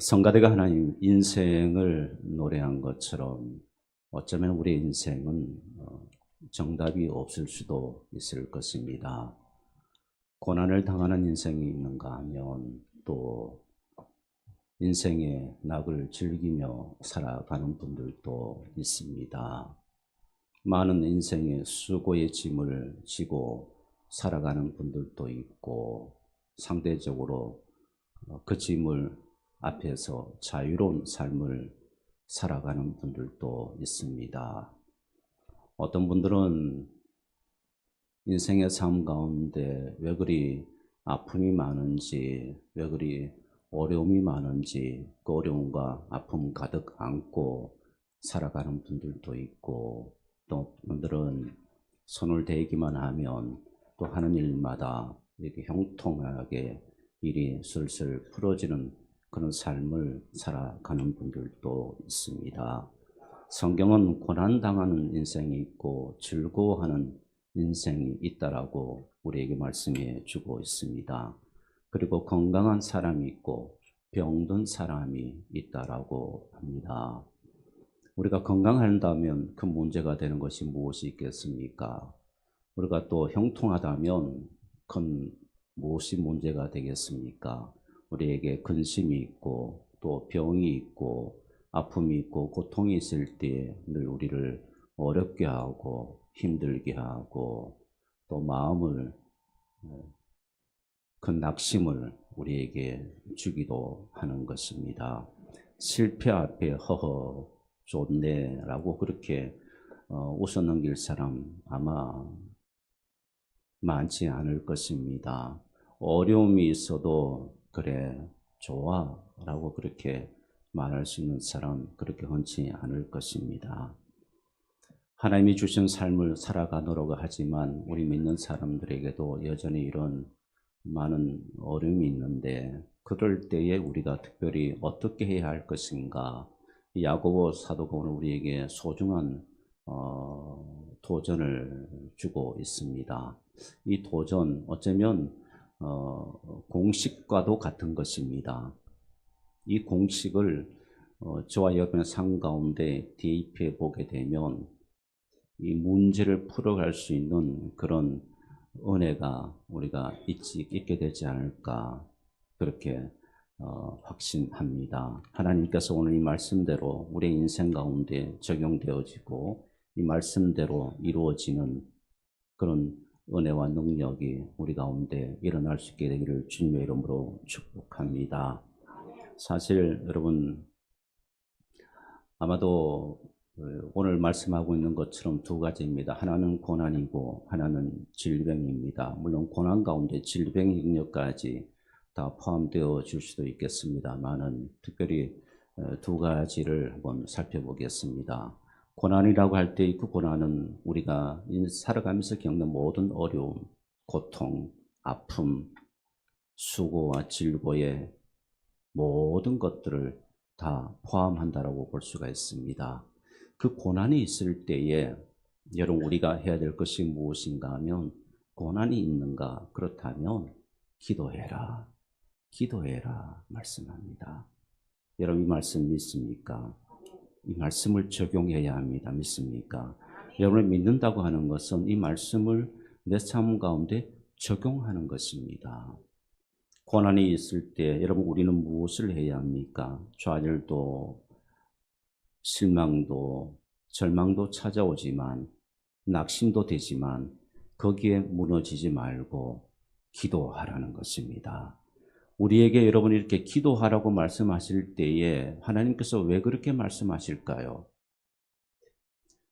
성가대가 하나님 인생을 노래한 것처럼 어쩌면 우리 인생은 정답이 없을 수도 있을 것입니다. 고난을 당하는 인생이 있는가 하면 또 인생의 낙을 즐기며 살아가는 분들도 있습니다. 많은 인생의 수고의 짐을 지고 살아가는 분들도 있고 상대적으로 그 짐을 앞에서 자유로운 삶을 살아가는 분들도 있습니다. 어떤 분들은 인생의 삶 가운데 왜 그리 아픔이 많은지, 왜 그리 어려움이 많은지 그 어려움과 아픔 가득 안고 살아가는 분들도 있고, 또 분들은 손을 대기만 하면 또 하는 일마다 이렇게 형통하게 일이 슬슬 풀어지는 그런 삶을 살아가는 분들도 있습니다. 성경은 고난당하는 인생이 있고 즐거워하는 인생이 있다라고 우리에게 말씀해 주고 있습니다. 그리고 건강한 사람이 있고 병든 사람이 있다라고 합니다. 우리가 건강한다면 그 문제가 되는 것이 무엇이 있겠습니까? 우리가 또 형통하다면 큰 무엇이 문제가 되겠습니까? 우리에게 근심이 있고 또 병이 있고 아픔이 있고 고통이 있을 때 늘 우리를 어렵게 하고 힘들게 하고 또 마음을 큰 낙심을 우리에게 주기도 하는 것입니다. 실패 앞에 허허 좋네라고 그렇게 웃어 넘길 사람 아마 많지 않을 것입니다. 어려움이 있어도 그래 좋아 라고 그렇게 말할 수 있는 사람 그렇게 흔치 않을 것입니다. 하나님이 주신 삶을 살아가노라고 하지만 우리 믿는 사람들에게도 여전히 이런 많은 어려움이 있는데 그럴 때에 우리가 특별히 어떻게 해야 할 것인가, 야고보 사도가 오늘 우리에게 소중한 도전을 주고 있습니다. 이 도전 어쩌면 공식과도 같은 것입니다. 이 공식을 저와 여러분의 삶 가운데 대입해 보게 되면 이 문제를 풀어갈 수 있는 그런 은혜가 우리가 있게 되지 않을까 그렇게 확신합니다. 하나님께서 오늘 이 말씀대로 우리의 인생 가운데 적용되어지고 이 말씀대로 이루어지는 그런 은혜와 능력이 우리 가운데 일어날 수 있게 되기를 주님의 이름으로 축복합니다. 사실 여러분 아마도 오늘 말씀하고 있는 것처럼 두 가지입니다. 하나는 고난이고 하나는 질병입니다. 물론 고난 가운데 질병의 영역까지 다 포함되어 줄 수도 있겠습니다만은 특별히 두 가지를 한번 살펴보겠습니다. 고난이라고 할 때 그 고난은 우리가 살아가면서 겪는 모든 어려움, 고통, 아픔, 수고와 질고의 모든 것들을 다 포함한다라고 볼 수가 있습니다. 그 고난이 있을 때에 여러분 우리가 해야 될 것이 무엇인가 하면 고난이 있는가 그렇다면 기도해라. 기도해라 말씀합니다. 여러분 이 말씀 믿습니까? 이 말씀을 적용해야 합니다. 믿습니까? 여러분이 믿는다고 하는 것은 이 말씀을 내 삶 가운데 적용하는 것입니다. 고난이 있을 때 여러분 우리는 무엇을 해야 합니까? 좌절도 실망도 절망도 찾아오지만 낙심도 되지만 거기에 무너지지 말고 기도하라는 것입니다. 우리에게 여러분 이렇게 기도하라고 말씀하실 때에 하나님께서 왜 그렇게 말씀하실까요?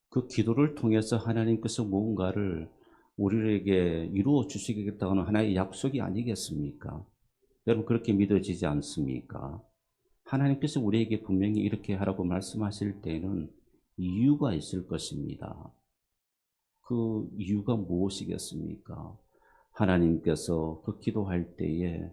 그 기도를 통해서 하나님께서 무언가를 우리에게 이루어 주시겠다는 하나의 약속이 아니겠습니까? 여러분 그렇게 믿어지지 않습니까? 하나님께서 우리에게 분명히 이렇게 하라고 말씀하실 때는 이유가 있을 것입니다. 그 이유가 무엇이겠습니까? 하나님께서 그 기도할 때에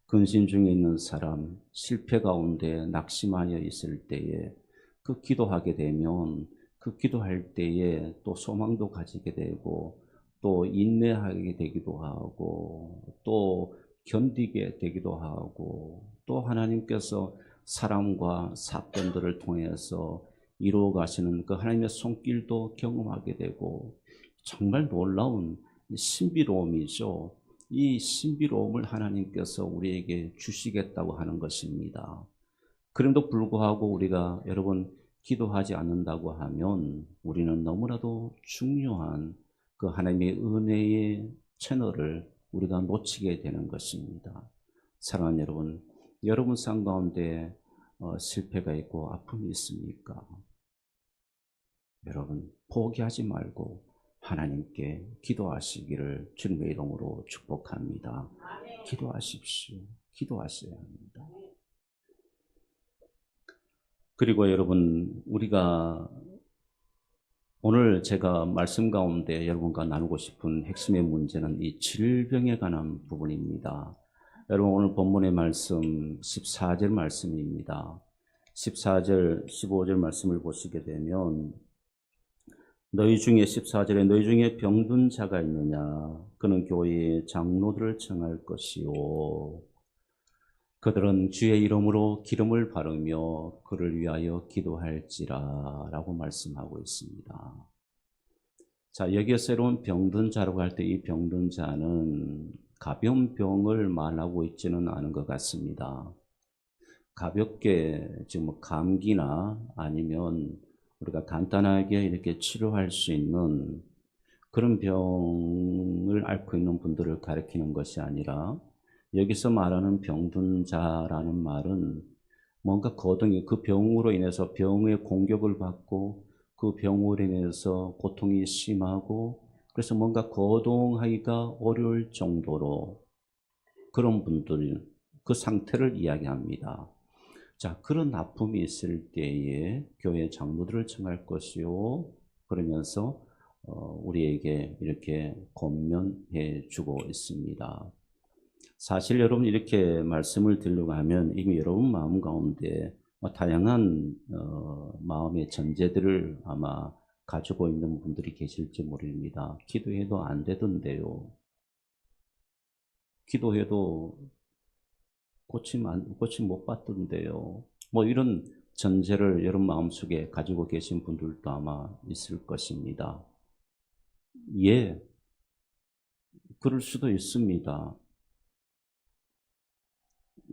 근심 중에 있는 사람, 실패 가운데 낙심하여 있을 때에 그 기도하게 되면 그 기도할 때에 또 소망도 가지게 되고 또 인내하게 되기도 하고 또 견디게 되기도 하고 또 하나님께서 사람과 사건들을 통해서 이루어 가시는 그 하나님의 손길도 경험하게 되고 정말 놀라운 신비로움이죠. 이 신비로움을 하나님께서 우리에게 주시겠다고 하는 것입니다. 그럼에도 불구하고 우리가 여러분 기도하지 않는다고 하면 우리는 너무나도 중요한 그 하나님의 은혜의 채널을 우리가 놓치게 되는 것입니다. 사랑하는 여러분, 여러분 삶 가운데 실패가 있고 아픔이 있습니까? 여러분 포기하지 말고 하나님께 기도하시기를 주님의 이름으로 축복합니다. 기도하십시오. 기도하셔야 합니다. 그리고 여러분, 우리가 오늘 제가 말씀 가운데 여러분과 나누고 싶은 핵심의 문제는 이 질병에 관한 부분입니다. 여러분 오늘 본문의 말씀 14절 말씀입니다. 14절, 15절 말씀을 보시게 되면 너희 중에 14절에 너희 중에 병든 자가 있느냐 그는 교회의 장로들을 청할 것이요 그들은 주의 이름으로 기름을 바르며 그를 위하여 기도할지라 라고 말씀하고 있습니다. 자, 여기에서 여러분 병든 자라고 할 때 이 병든 자는 가벼운 병을 말하고 있지는 않은 것 같습니다. 가볍게 지금 감기나 아니면 우리가 간단하게 이렇게 치료할 수 있는 그런 병을 앓고 있는 분들을 가리키는 것이 아니라 여기서 말하는 병든 자라는 말은 뭔가 거동이 그 병으로 인해서 병의 공격을 받고 그 병으로 인해서 고통이 심하고 그래서 뭔가 거동하기가 어려울 정도로 그런 분들 그 상태를 이야기합니다. 자, 그런 아픔이 있을 때에 교회 장로들을 청할 것이요 그러면서 우리에게 이렇게 권면해 주고 있습니다. 사실 여러분 이렇게 말씀을 드리려고 하면 이미 여러분 마음 가운데 다양한 마음의 전제들을 아마 가지고 있는 분들이 계실지 모릅니다. 기도해도 안 되던데요. 기도해도 고침 못 받던데요. 뭐 이런 전제를 여러분 마음속에 가지고 계신 분들도 아마 있을 것입니다. 예, 그럴 수도 있습니다.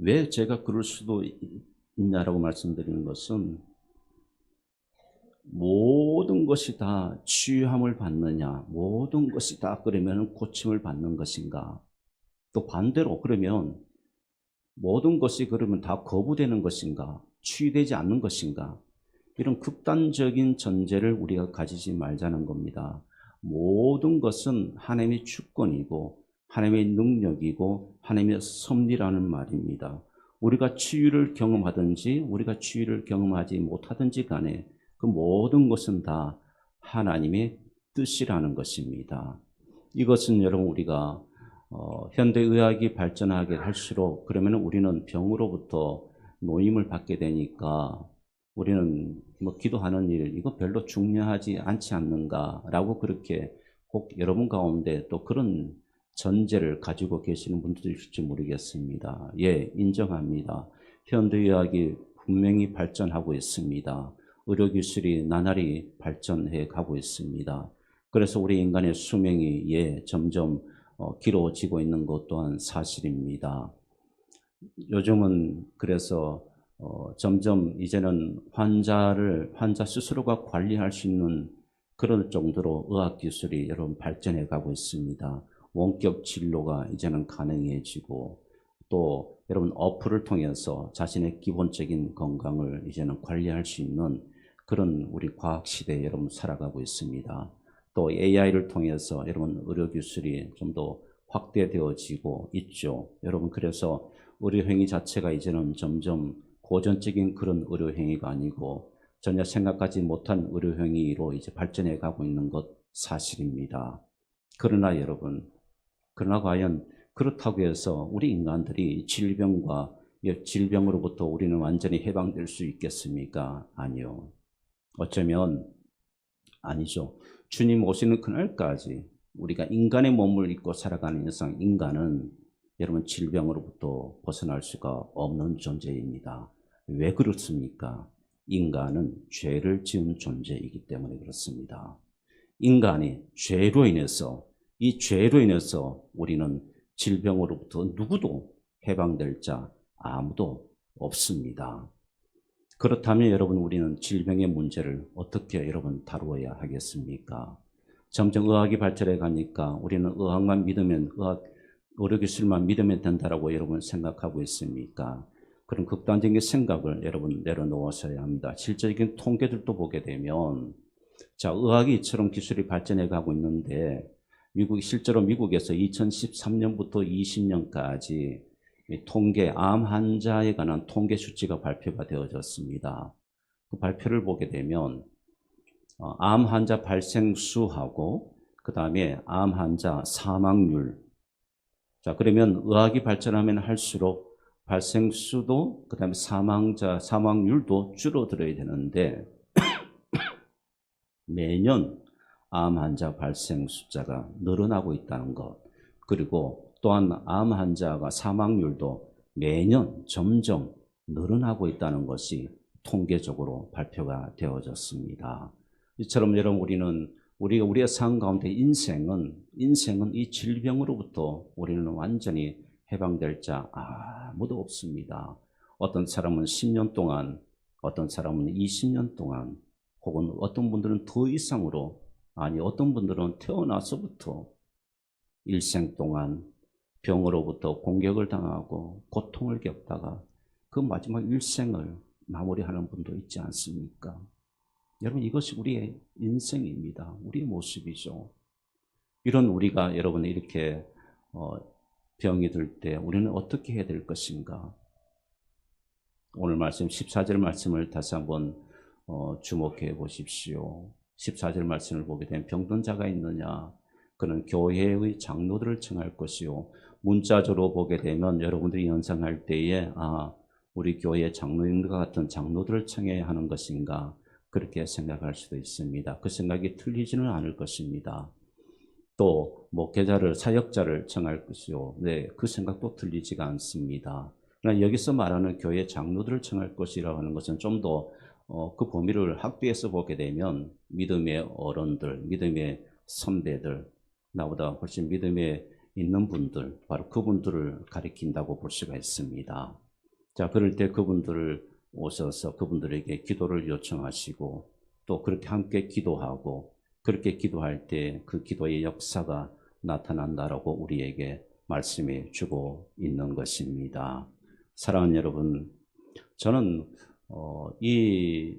왜 제가 그럴 수도 있냐라고 말씀드리는 것은 모든 것이 다 치유함을 받느냐, 모든 것이 다 그러면 고침을 받는 것인가? 또 반대로 그러면 모든 것이 그러면 다 거부되는 것인가? 치유되지 않는 것인가? 이런 극단적인 전제를 우리가 가지지 말자는 겁니다. 모든 것은 하나님의 주권이고 하나님의 능력이고 하나님의 섭리라는 말입니다. 우리가 치유를 경험하든지 우리가 치유를 경험하지 못하든지 간에 그 모든 것은 다 하나님의 뜻이라는 것입니다. 이것은 여러분 우리가 현대의학이 발전하게 할수록 그러면 우리는 병으로부터 노임을 받게 되니까 우리는 뭐 기도하는 일 이거 별로 중요하지 않지 않는가라고 그렇게 꼭 여러분 가운데 또 그런 전제를 가지고 계시는 분들도 있을지 모르겠습니다. 예, 인정합니다. 현대의학이 분명히 발전하고 있습니다. 의료기술이 나날이 발전해 가고 있습니다. 그래서 우리 인간의 수명이 점점 길어지고 있는 것 또한 사실입니다. 요즘은 그래서 점점 이제는 환자 스스로가 관리할 수 있는 그런 정도로 의학기술이 여러분 발전해 가고 있습니다. 원격 진료가 이제는 가능해지고 또 여러분 어플을 통해서 자신의 기본적인 건강을 이제는 관리할 수 있는 그런 우리 과학 시대에 여러분 살아가고 있습니다. 또 AI를 통해서 여러분 의료기술이 좀 더 확대되어지고 있죠. 여러분 그래서 의료행위 자체가 이제는 점점 고전적인 그런 의료행위가 아니고 전혀 생각하지 못한 의료행위로 이제 발전해 가고 있는 것 사실입니다. 그러나 여러분, 그러나 과연 그렇다고 해서 우리 인간들이 질병으로부터 우리는 완전히 해방될 수 있겠습니까? 아니요. 어쩌면 아니죠. 주님 오시는 그날까지 우리가 인간의 몸을 입고 살아가는 이상 인간은 여러분 질병으로부터 벗어날 수가 없는 존재입니다. 왜 그렇습니까? 인간은 죄를 지은 존재이기 때문에 그렇습니다. 인간이 죄로 인해서, 이 죄로 인해서 우리는 질병으로부터 누구도 해방될 자 아무도 없습니다. 그렇다면 여러분, 우리는 질병의 문제를 어떻게 여러분 다루어야 하겠습니까? 점점 의학이 발전해 가니까 우리는 의학만 믿으면, 의료기술만 믿으면 된다라고 여러분 생각하고 있습니까? 그런 극단적인 생각을 여러분 내려놓으셔야 합니다. 실질적인 통계들도 보게 되면, 자, 의학이 이처럼 기술이 발전해 가고 있는데, 실제로 미국에서 2013년부터 20년까지 통계, 암 환자에 관한 통계 수치가 발표가 되어졌습니다. 그 발표를 보게 되면, 암 환자 발생 수하고, 그 다음에 암 환자 사망률. 자, 그러면 의학이 발전하면 할수록 발생 수도, 그 다음에 사망률도 줄어들어야 되는데, 매년 암 환자 발생 숫자가 늘어나고 있다는 것, 그리고 또한 암 환자가 사망률도 매년 점점 늘어나고 있다는 것이 통계적으로 발표가 되어졌습니다. 이처럼 여러분, 우리의 삶 가운데 인생은 이 질병으로부터 우리는 완전히 해방될 자 아무도 없습니다. 어떤 사람은 10년 동안, 어떤 사람은 20년 동안, 혹은 어떤 분들은 더 이상으로, 어떤 분들은 태어나서부터 일생 동안 병으로부터 공격을 당하고 고통을 겪다가 그 마지막 일생을 마무리하는 분도 있지 않습니까? 여러분, 이것이 우리의 인생입니다. 우리의 모습이죠. 이런 우리가 여러분 이렇게 병이 들 때 우리는 어떻게 해야 될 것인가? 오늘 말씀 14절 말씀을 다시 한번 주목해 보십시오. 14절 말씀을 보게 되면, 병든 자가 있느냐? 그는 교회의 장로들을 청할 것이요. 문자적으로 보게 되면 여러분들이 연상할 때에 우리 교회 장로님과 같은 장로들을 청해야 하는 것인가, 그렇게 생각할 수도 있습니다. 그 생각이 틀리지는 않을 것입니다. 또 목회자를, 사역자를 청할 것이요. 네, 그 생각도 틀리지가 않습니다. 그러나 여기서 말하는 교회 장로들을 청할 것이라고 하는 것은 좀 더 그 범위를 확대해서 보게 되면 믿음의 어른들, 믿음의 선배들, 나보다 훨씬 믿음에 있는 분들, 바로 그분들을 가리킨다고 볼 수가 있습니다. 자, 그럴 때 그분들을 오셔서 그분들에게 기도를 요청하시고, 또 그렇게 함께 기도하고, 그렇게 기도할 때 그 기도의 역사가 나타난다라고 우리에게 말씀해 주고 있는 것입니다. 사랑하는 여러분, 저는 이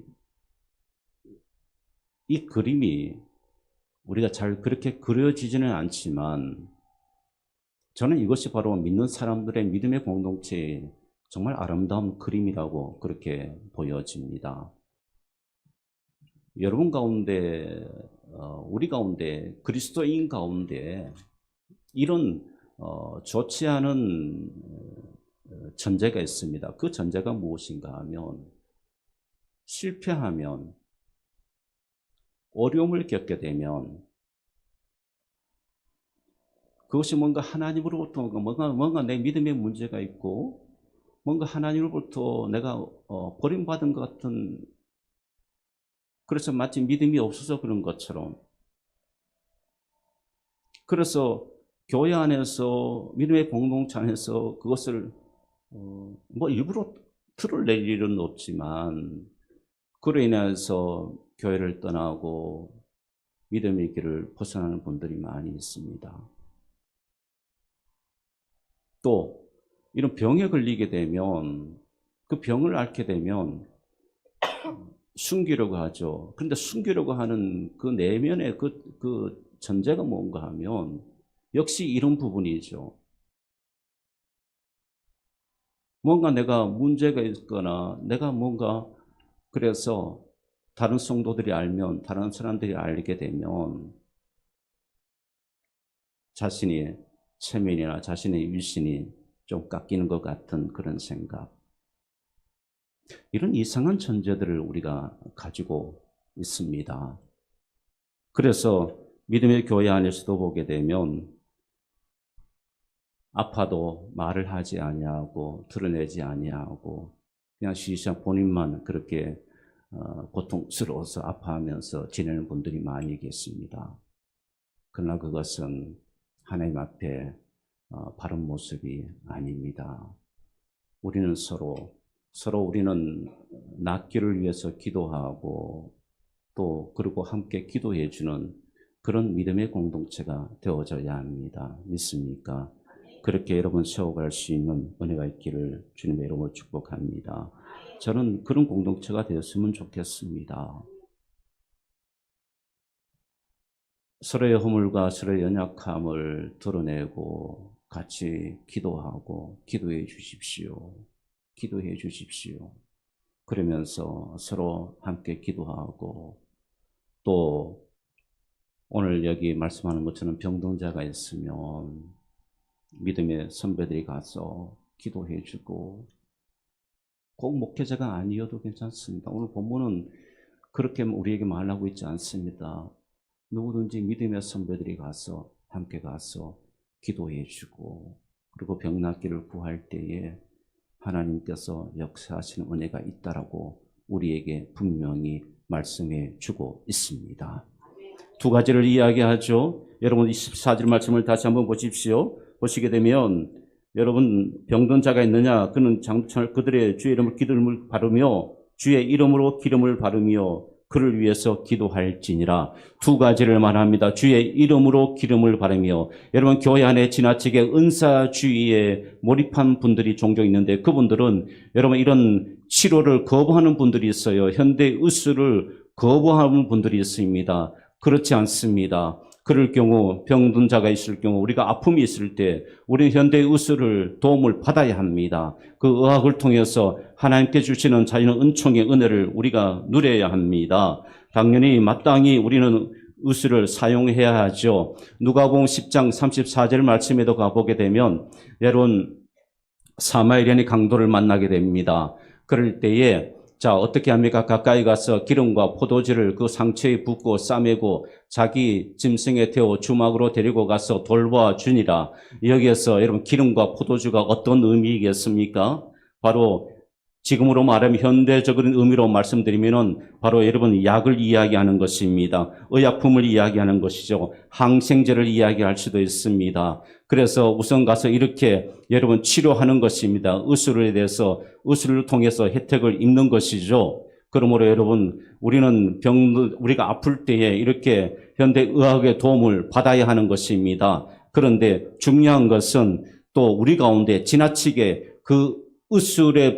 그림이 우리가 잘 그렇게 그려지지는 않지만, 저는 이것이 바로 믿는 사람들의 믿음의 공동체의 정말 아름다운 그림이라고 그렇게 보여집니다. 여러분 가운데, 우리 가운데, 그리스도인 가운데 이런 좋지 않은 전제가 있습니다. 그 전제가 무엇인가 하면, 실패하면, 어려움을 겪게 되면, 그것이 뭔가 하나님으로부터 뭔가 내 믿음에 문제가 있고, 뭔가 하나님으로부터 내가 버림받은 것 같은, 그래서 마치 믿음이 없어서 그런 것처럼, 그래서 교회 안에서, 믿음의 공동체 안에서 그것을 일부러 틀을 낼 일은 없지만, 그로 인해서 교회를 떠나고 믿음의 길을 벗어나는 분들이 많이 있습니다. 또 이런 병에 걸리게 되면, 그 병을 앓게 되면 숨기려고 하죠. 그런데 숨기려고 하는 그 내면의 그 전제가 뭔가 하면 역시 이런 부분이죠. 뭔가 내가 문제가 있거나, 내가 뭔가, 그래서 다른 성도들이 알면, 다른 사람들이 알게 되면 자신의 체면이나 자신의 위신이 좀 깎이는 것 같은 그런 생각, 이런 이상한 전제들을 우리가 가지고 있습니다. 그래서 믿음의 교회 안에서도 보게 되면, 아파도 말을 하지 아니하고 드러내지 아니하고, 그냥 시시한 본인만 그렇게 고통스러워서 아파하면서 지내는 분들이 많이 계십니다. 그러나 그것은 하나님 앞에 바른 모습이 아닙니다. 우리는 서로 우리는 낫기를 위해서 기도하고 또 그리고 함께 기도해 주는 그런 믿음의 공동체가 되어져야 합니다. 믿습니까? 그렇게 여러분 세워갈 수 있는 은혜가 있기를 주님의 이름으로 축복합니다. 저는 그런 공동체가 되었으면 좋겠습니다. 서로의 허물과 서로의 연약함을 드러내고 같이 기도하고 기도해 주십시오. 기도해 주십시오. 그러면서 서로 함께 기도하고 또 오늘 여기 말씀하는 것처럼 병동자가 있으면 믿음의 선배들이 가서 기도해 주고 꼭 목회자가 아니어도 괜찮습니다. 오늘 본문은 그렇게 우리에게 말하고 있지 않습니다. 누구든지 믿음의 선배들이 가서 함께 가서 기도해 주고 그리고 병낫기를 구할 때에 하나님께서 역사하시는 은혜가 있다라고 우리에게 분명히 말씀해 주고 있습니다. 두 가지를 이야기하죠. 여러분 24절 말씀을 다시 한번 보십시오. 보시게 되면 여러분 병든 자가 있느냐 그는 장차 그들의 주의 이름을 기름을 바르며 주의 이름으로 기름을 바르며 그를 위해서 기도할지니라. 두 가지를 말합니다. 주의 이름으로 기름을 바르며 여러분 교회 안에 지나치게 은사주의에 몰입한 분들이 종종 있는데 그분들은 여러분 이런 치료를 거부하는 분들이 있어요. 현대 의술을 거부하는 분들이 있습니다. 그렇지 않습니다. 그럴 경우 병든 자가 있을 경우 우리가 아픔이 있을 때 우리는 현대 의술을 도움을 받아야 합니다. 그 의학을 통해서 하나님께 주시는 자연의 은총의 은혜를 우리가 누려야 합니다. 당연히 마땅히 우리는 의술을 사용해야 하죠. 누가복음 10장 34절 말씀에도 가보게 되면 여러분 사마리아인의 강도를 만나게 됩니다. 그럴 때에 자, 어떻게 합니까? 가까이 가서 기름과 포도주를 그 상처에 붓고 싸매고 자기 짐승에 태워 주막으로 데리고 가서 돌보아 주니라. 여기에서 여러분 기름과 포도주가 어떤 의미이겠습니까? 바로 지금으로 말하면 현대적인 의미로 말씀드리면은 바로 여러분 약을 이야기하는 것입니다. 의약품을 이야기하는 것이죠. 항생제를 이야기할 수도 있습니다. 그래서 우선 가서 이렇게 여러분 치료하는 것입니다. 의술에 대해서 의술을 통해서 혜택을 입는 것이죠. 그러므로 여러분 우리는 우리가 아플 때에 이렇게 현대 의학의 도움을 받아야 하는 것입니다. 그런데 중요한 것은 또 우리 가운데 지나치게 그 의술에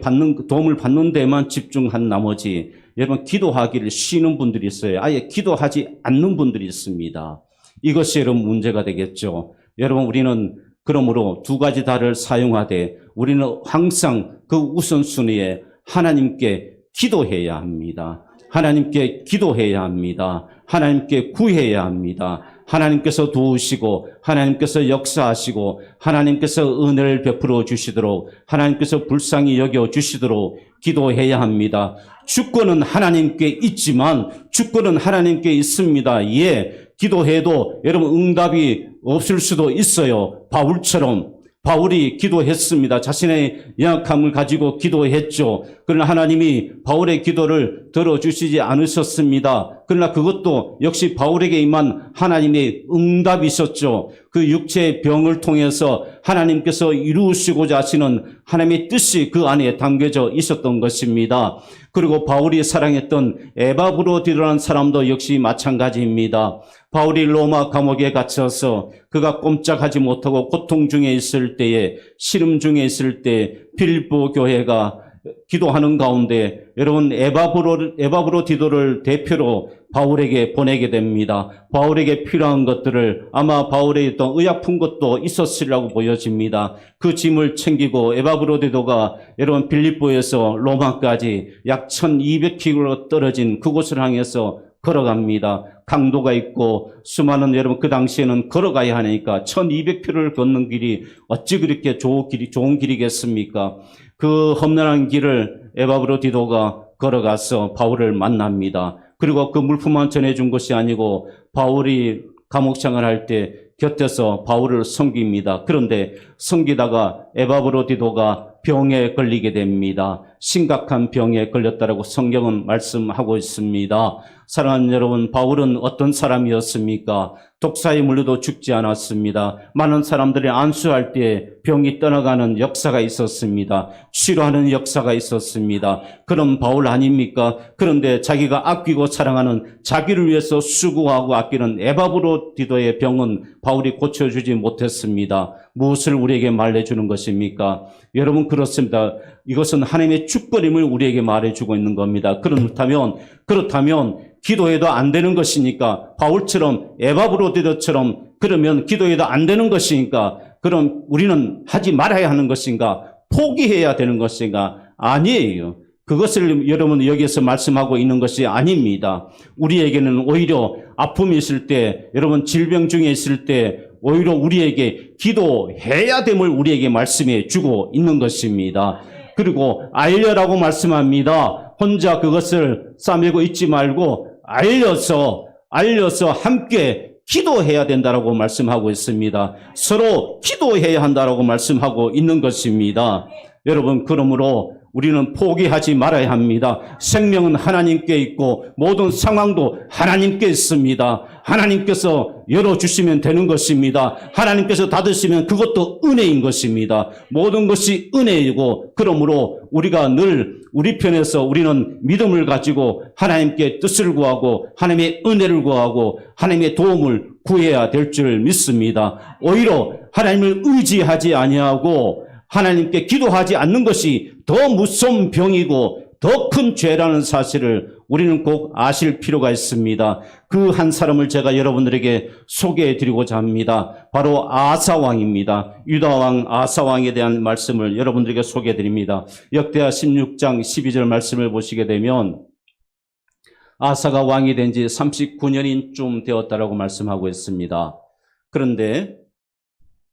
도움을 받는 데만 집중한 나머지 여러분 기도하기를 쉬는 분들이 있어요. 아예 기도하지 않는 분들이 있습니다. 이것이 여러분 문제가 되겠죠. 여러분 우리는 그러므로 두 가지 다를 사용하되 우리는 항상 그 우선순위에 하나님께 기도해야 합니다. 하나님께 기도해야 합니다. 하나님께 구해야 합니다. 하나님께서 도우시고 하나님께서 역사하시고 하나님께서 은혜를 베풀어 주시도록 하나님께서 불쌍히 여겨 주시도록 기도해야 합니다. 주권은 하나님께 있지만 주권은 하나님께 있습니다. 예, 기도해도 여러분 응답이 없을 수도 있어요. 바울이 기도했습니다. 자신의 연약함을 가지고 기도했죠. 그러나 하나님이 바울의 기도를 들어주시지 않으셨습니다. 그러나 그것도 역시 바울에게 임한 하나님의 응답이 있었죠. 그 육체의 병을 통해서 하나님께서 이루시고자 하시는 하나님의 뜻이 그 안에 담겨져 있었던 것입니다. 그리고 바울이 사랑했던 에바브로디라는 사람도 역시 마찬가지입니다. 바울이 로마 감옥에 갇혀서 그가 꼼짝하지 못하고 고통 중에 있을 때에 시름 중에 있을 때 빌보 교회가 기도하는 가운데 여러분 에바브로디도를 대표로 바울에게 보내게 됩니다. 바울에게 필요한 것들을 아마 바울에 있던 의약품 것도 있었으리라고 보여집니다. 그 짐을 챙기고 에바브로디도가 여러분 빌립보에서 로마까지 약 1200km 떨어진 그곳을 향해서 걸어갑니다. 강도가 있고 수많은 여러분 그 당시에는 걸어가야 하니까 1200km를 걷는 길이 어찌 그렇게 좋은 길이겠습니까? 그 험난한 길을 에바브로디도가 걸어가서 바울을 만납니다. 그리고 그 물품만 전해준 것이 아니고 바울이 감옥생활 할 때 곁에서 바울을 섬깁니다. 그런데 섬기다가 에바브로디도가 병에 걸리게 됩니다. 심각한 병에 걸렸다라고 성경은 말씀하고 있습니다. 사랑하는 여러분, 바울은 어떤 사람이었습니까? 독사에 물려도 죽지 않았습니다. 많은 사람들이 안수할 때 병이 떠나가는 역사가 있었습니다. 치료하는 역사가 있었습니다. 그런 바울 아닙니까? 그런데 자기가 아끼고 사랑하는 자기를 위해서 수고하고 아끼는 에바브로디도의 병은 바울이 고쳐주지 못했습니다. 무엇을 우리에게 말해주는 것입니까? 여러분, 그렇습니다. 이것은 하나님의 주권임을 우리에게 말해주고 있는 겁니다. 그렇다면 기도해도 안 되는 것이니까, 바울처럼 에바브로디도처럼 그러면 기도해도 안 되는 것이니까, 그럼 우리는 하지 말아야 하는 것인가? 포기해야 되는 것인가? 아니에요. 그것을 여러분 여기에서 말씀하고 있는 것이 아닙니다. 우리에게는 오히려 아픔이 있을 때, 여러분 질병 중에 있을 때 오히려 우리에게 기도해야 됨을 우리에게 말씀해 주고 있는 것입니다. 그리고 알려라고 말씀합니다. 혼자 그것을 싸매고 있지 말고 알려서 함께 기도해야 된다라고 말씀하고 있습니다. 서로 기도해야 한다라고 말씀하고 있는 것입니다. 여러분, 그러므로 우리는 포기하지 말아야 합니다. 생명은 하나님께 있고 모든 상황도 하나님께 있습니다. 하나님께서 열어주시면 되는 것입니다. 하나님께서 닫으시면 그것도 은혜인 것입니다. 모든 것이 은혜이고, 그러므로 우리가 늘 우리 편에서 우리는 믿음을 가지고 하나님께 뜻을 구하고 하나님의 은혜를 구하고 하나님의 도움을 구해야 될 줄 믿습니다. 오히려 하나님을 의지하지 아니하고 하나님께 기도하지 않는 것이 더 무서운 병이고 더 큰 죄라는 사실을 우리는 꼭 아실 필요가 있습니다. 그 한 사람을 제가 여러분들에게 소개해 드리고자 합니다. 바로 아사왕입니다. 유다왕 아사왕에 대한 말씀을 여러분들에게 소개해 드립니다. 역대하 16장 12절 말씀을 보시게 되면 아사가 왕이 된 지 39년쯤 되었다라고 말씀하고 있습니다. 그런데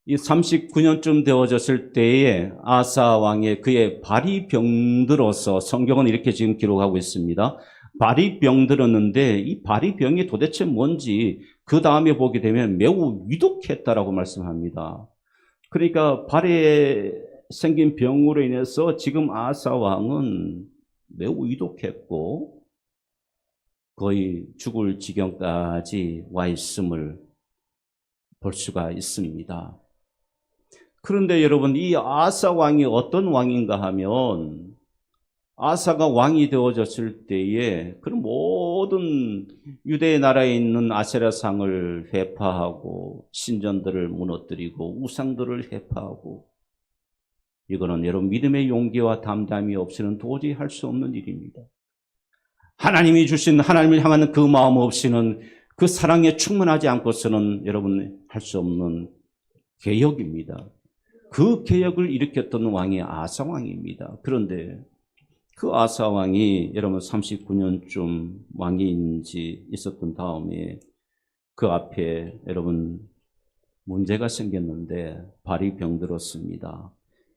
이 39년쯤 되어졌을 때에 아사 왕의 그의 발이 병들어서, 성경은 이렇게 지금 기록하고 있습니다. 발이 병들었는데 이 발이 병이 도대체 뭔지 그 다음에 보게 되면 매우 위독했다라고 말씀합니다. 그러니까 발에 생긴 병으로 인해서 지금 아사 왕은 매우 위독했고 거의 죽을 지경까지 와 있음을 볼 수가 있습니다. 그런데 여러분, 이 아사 왕이 어떤 왕인가 하면, 아사가 왕이 되어졌을 때에 그런 모든 유대 나라에 있는 아세라상을 회파하고 신전들을 무너뜨리고 우상들을 회파하고, 이거는 여러분 믿음의 용기와 담담이 없이는 도저히 할 수 없는 일입니다. 하나님이 주신, 하나님을 향하는 그 마음 없이는, 그 사랑에 충만하지 않고서는 여러분 할 수 없는 개혁입니다. 그 개혁을 일으켰던 왕이 아사왕입니다. 그런데 그 아사왕이 여러분 39년쯤 왕인지 있었던 다음에 그 앞에 여러분 문제가 생겼는데 발이 병들었습니다.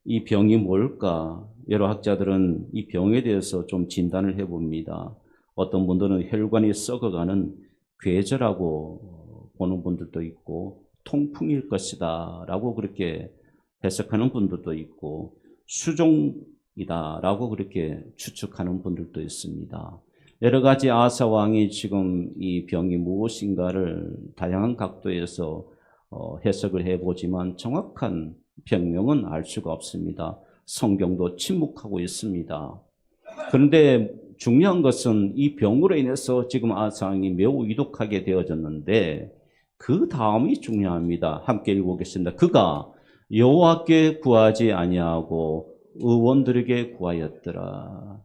이 병이 뭘까? 여러 학자들은 이 병에 대해서 좀 진단을 해봅니다. 어떤 분들은 혈관이 썩어가는 괴절하고 보는 분들도 있고, 통풍일 것이다 라고 그렇게 해석하는 분들도 있고, 수종이다 라고 그렇게 추측하는 분들도 있습니다. 여러 가지 아사 왕이 지금 이 병이 무엇인가를 다양한 각도에서 해석을 해보지만 정확한 병명은 알 수가 없습니다. 성경도 침묵하고 있습니다. 그런데 중요한 것은 이 병으로 인해서 지금 아사 왕이 매우 위독하게 되어졌는데 그 다음이 중요합니다. 함께 읽어보겠습니다. 그가 여호와께 구하지 아니하고 의원들에게 구하였더라.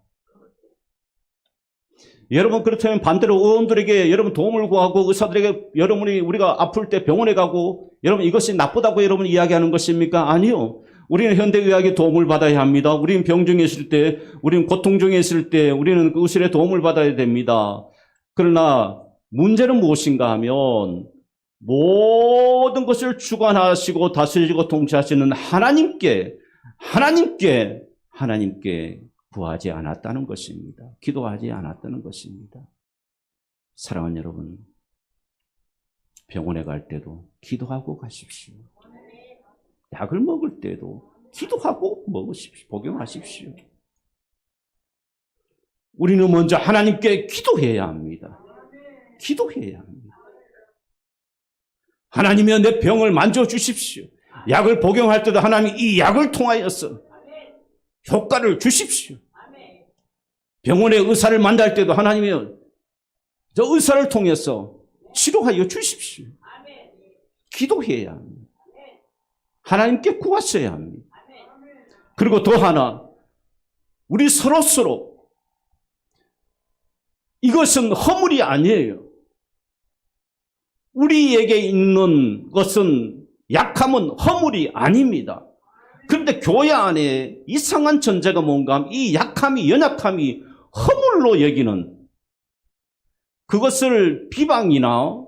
여러분, 그렇다면 반대로 의원들에게 여러분 도움을 구하고 의사들에게 우리가 아플 때 병원에 가고, 여러분 이것이 나쁘다고 여러분 이야기하는 것입니까? 아니요. 우리는 현대의학의 도움을 받아야 합니다. 우리는 병 중에 있을 때, 우리는 고통 중에 있을 때 우리는 그 의술의 도움을 받아야 됩니다. 그러나 문제는 무엇인가 하면 모든 것을 주관하시고 다스리고 통치하시는 하나님께 구하지 않았다는 것입니다. 기도하지 않았다는 것입니다. 사랑하는 여러분, 병원에 갈 때도 기도하고 가십시오. 약을 먹을 때도 기도하고 먹으십시오. 복용하십시오. 우리는 먼저 하나님께 기도해야 합니다. 기도해야 합니다. 하나님이여 내 병을 만져주십시오. 약을 복용할 때도 하나님 이 약을 통하여서 효과를 주십시오. 병원의 의사를 만날 때도 하나님이여 저 의사를 통해서 치료하여 주십시오. 기도해야 합니다. 하나님께 구하셔야 합니다. 그리고 더 하나, 우리 서로 이것은 허물이 아니에요. 우리에게 있는 것은 약함은 허물이 아닙니다. 그런데 교회 안에 이상한 전제가 뭔가 하면 이 약함이 연약함이 허물로 여기는 그것을 비방이나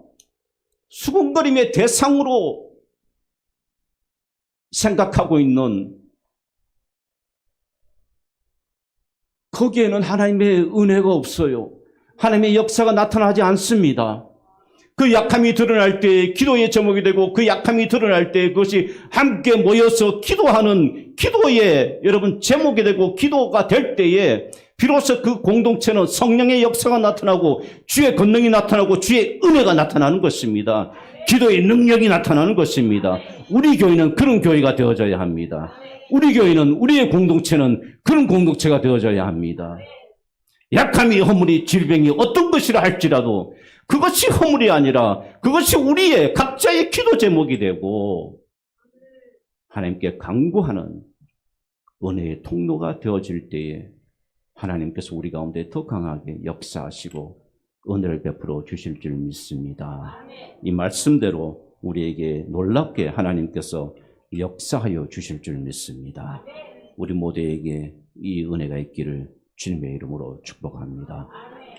수군거림의 대상으로 생각하고 있는 거기에는 하나님의 은혜가 없어요. 하나님의 역사가 나타나지 않습니다. 그 약함이 드러날 때 기도의 제목이 되고 그 약함이 드러날 때 그것이 함께 모여서 기도하는 기도의 여러분 제목이 되고 기도가 될 때에 비로소 그 공동체는 성령의 역사가 나타나고 주의 권능이 나타나고 주의 은혜가 나타나는 것입니다. 기도의 능력이 나타나는 것입니다. 우리 교회는 그런 교회가 되어져야 합니다. 우리 교회는 우리의 공동체는 그런 공동체가 되어져야 합니다. 약함이 허물이 질병이 어떤 것이라 할지라도 그것이 허물이 아니라 그것이 우리의 각자의 기도 제목이 되고 하나님께 간구하는 은혜의 통로가 되어질 때에 하나님께서 우리 가운데 더 강하게 역사하시고 은혜를 베풀어 주실 줄 믿습니다. 이 말씀대로 우리에게 놀랍게 하나님께서 역사하여 주실 줄 믿습니다. 우리 모두에게 이 은혜가 있기를 주님의 이름으로 축복합니다.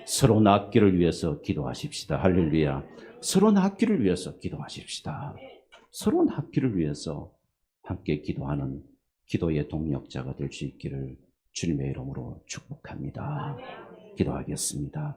서로 낫기를 위해서 기도하십시다. 할렐루야. 서로 낫기를 위해서 기도하십시다. 서로 낫기를 위해서 함께 기도하는 기도의 동력자가 될 수 있기를 주님의 이름으로 축복합니다. 기도하겠습니다.